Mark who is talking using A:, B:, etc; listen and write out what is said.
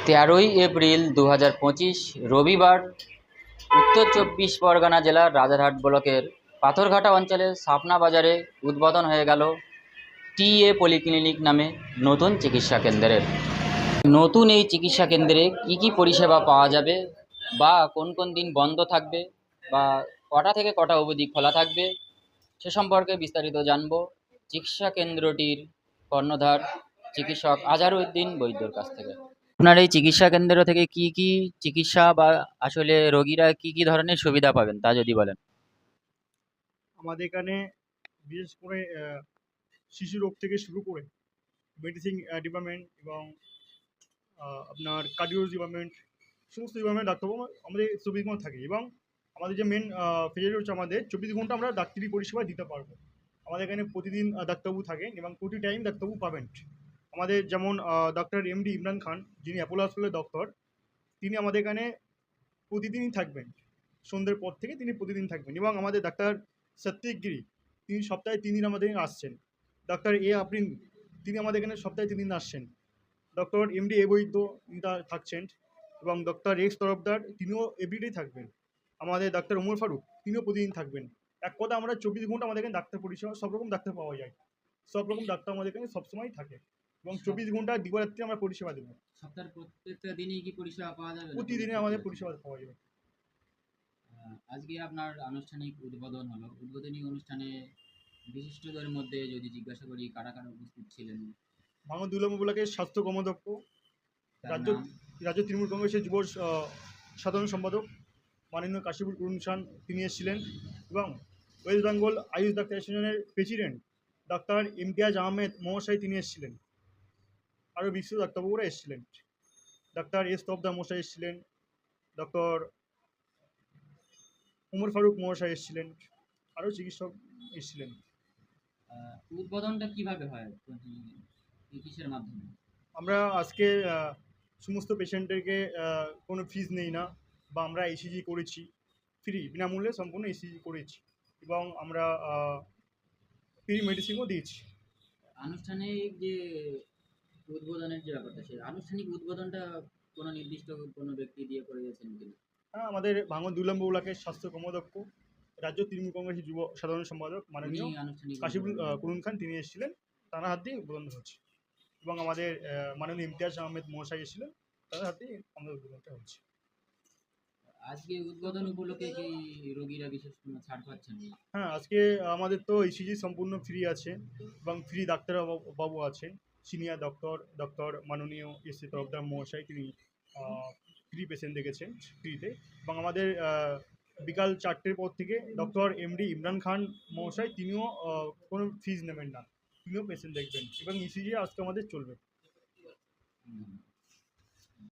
A: 13 April 2025 রবিবার উত্তর চব্বিশ পরগনা জেলার রাজারহাট ব্লকের পাথরঘাটা অঞ্চলের সাপনা বাজারে উদ্বোধন হয়ে গেল টিএ পলিক্লিনিক নামে নতুন চিকিৎসা কেন্দ্রের। নতুন এই চিকিৎসা কেন্দ্রে কি কি পরিষেবা পাওয়া যাবে বা কোন কোন দিন বন্ধ থাকবে বা কটা থেকে কটা অবধি খোলা থাকবে সে সম্পর্কে বিস্তারিত জানব চিকিৎসা কেন্দ্রটির কর্ণধার চিকিৎসক আজহারউদ্দিন বৈদ্যর কাছ থেকে। আপনার এই চিকিৎসা কেন্দ্র থেকে কি কি চিকিৎসা বা আসলে রোগীরা কি কি ধরনের সুবিধা পাবেন তা যদি বলেন।
B: আমাদের এখানে বিশেষ করে শিশু রোগ থেকে শুরু করে মেডিসিন ডিপার্টমেন্ট এবং আপনার কার্ডিওলজি ডিপার্টমেন্ট, সমস্ত ডিপার্টমেন্ট ডাক্তারবাবু আমাদের 24 ঘন্টা থাকে এবং আমাদের যে মেন ফেজিলিটি হচ্ছে আমাদের 24 ঘন্টা আমরা ডাক্তারি পরিষেবা দিতে পারবো। আমাদের এখানে প্রতিদিন ডাক্তারবাবু থাকেন এবং প্রতি টাইম ডাক্তারবাবু পাবেন। আমাদের যেমন ডক্টর এমডি ইমরান খান, যিনি অ্যাপোলো হসপিটালের ডক্টর, তিনি আমাদের এখানে প্রতিদিনই থাকবেন। সন্ধ্যের পর থেকে তিনি প্রতিদিন থাকবেন এবং আমাদের ডাক্তার সত্যিক গিরি, তিনি সপ্তাহে 3 দিন আমাদের এখানে আসছেন। ডক্টর এ আফরিন, তিনি আমাদের এখানে সপ্তাহে 3 দিন আসছেন। ডক্টর এমডি এ বৈদ্য, তিনি থাকছেন এবং ডক্টর এক্স তরফদার, তিনিও এভরিডেই থাকবেন। আমাদের ডাক্তার ওমর ফারুক, তিনিও প্রতিদিন থাকবেন। এক কথা, আমরা 24 ঘন্টা আমাদের এখানে ডাক্তার পরিষেবা, সব রকম ডাক্তার পাওয়া যায়। সব রকম ডাক্তার আমাদের এখানে সবসময় থাকে এবং 24 ঘন্টা দিবারাত্রি আমরা পরিষেবা দেবো।
A: সপ্তাহের প্রত্যেকটা দিনই কি পরিষেবা পাওয়া যাবে?
B: প্রতিদিনে আমাদের পরিষেবা পাওয়া যাবে।
A: আজকে আপনার আনুষ্ঠানিক উদ্বোধন হলো, উদ্বোধনী অনুষ্ঠানে বিশিষ্টদের মধ্যে যদি জিজ্ঞাসা করি কারা কারা উপস্থিত ছিলেন।
B: ভাঙন দুর্লভ ব্লকের স্বাস্থ্য কর্মদক্ষ, রাজ্য রাজ্য তৃণমূল কংগ্রেসের যুব সাধারণ সম্পাদক মাননীয় কাশিপুর কুরুন খান, তিনি এসেছিলেন এবং ওয়েস্ট বেঙ্গল আয়ুষ ডাক্তার অ্যাসোসিয়েশনের প্রেসিডেন্ট ডাক্তার ইমতিয়াজ আহমেদ মহাশয়, তিনি এসেছিলেন। আরও বিশিষ্ট ডাক্তারবাবুরা এসেছিলেন। ডাক্তার এস তফদার মশাই এসেছিলেন, ডক্টর ওমর ফারুক মহাশয় এসেছিলেন, আরও চিকিৎসক এসেছিলেন।
A: উদ্বোধনটা কিভাবে হয়, কিসের মাধ্যমে?
B: আমরা আজকে সমস্ত পেশেন্টদেরকে কোনো ফিজ নেই না, বা আমরা ইসিজি করেছি ফ্রি, বিনামূল্যে সম্পূর্ণ ইসিজি করেছি এবং আমরা ফ্রি মেডিসিনও দিয়েছি।
A: আনুষ্ঠানিক যে উদ্বোধনের যে ব্যাপারটা, সেই আনুষ্ঠানিক উদ্বোধনটা কোনো নির্দিষ্ট কোনো ব্যক্তি দিয়ে করে গেছেন কিনা?
B: হ্যাঁ, আমাদের ভাঙন দুর্লভ ব্লকের স্বাস্থ্য কর্মদক্ষ, রাজ্য তৃণমূল কংগ্রেসের যুব সাধারণ সম্পাদক মাননীয় কাশিপুর কুরুন খান, তিনি এসেছিলেন। তার হাত দিয়ে উদ্বোধন হচ্ছে এবং আমাদের মাননীয় ইমতিয়াজ আহমেদ মহাশয় এসেছিলেন, তাদের হাত দিয়ে আমাদের উদ্বোধনটা হচ্ছে।
A: আজকে উদ্বোধন উপলক্ষে কি রোগীরা বিশেষ কোনো ছাড় পাচ্ছেন?
B: হ্যাঁ, আজকে আমাদের তো ইসিজি সম্পূর্ণ ফ্রি আছে এবং ফ্রি ডাক্তার বাবু আছেন। সিনিয়র ডক্টর মাননীয় এস সি তরফদার মহাশয়, তিনি ফ্রি পেশেন্ট দেখেছেন ফ্রিতে এবং আমাদের বিকাল 4টের পর থেকে ডক্টর এমডি ইমরান খান মহাশয়, তিনিও কোনো ফিজ নেবেন না, তিনিও পেশেন্ট দেখবেন এবং ইসিজি আজকে আমাদের চলবে।